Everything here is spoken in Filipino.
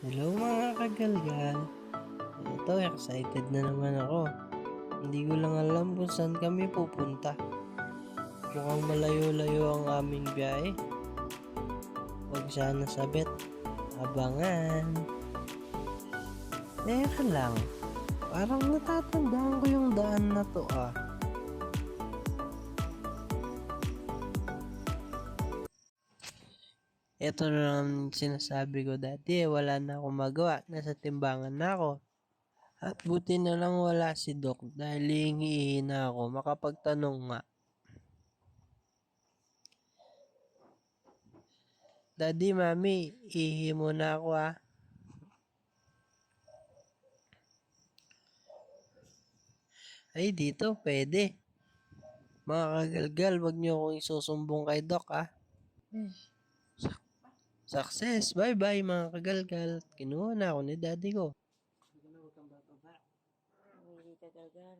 Hello mga kagalgal. Ito, excited na naman ako. Hindi ko lang alam kung saan kami pupunta. Mukhang malayo-layo ang aming biyahe. Huwag sana sabit. Abangan. Teka lang. Parang natatandaan ko yung daan na to ah. Ito na lang sinasabi ko dati wala na akong magawa. Nasa timbangan na ako. At buti na lang wala si Doc dahil hihingi na ako makapagtanong nga. Daddy, Mami, ihi muna ako ah. Ay, dito, pwede. Mga kagalgal, wag niyo akong isusumbong kay Doc ah. Success! Bye-bye mga kagalgal. Kinuha na ako ni Daddy ko. Hindi ka gagal.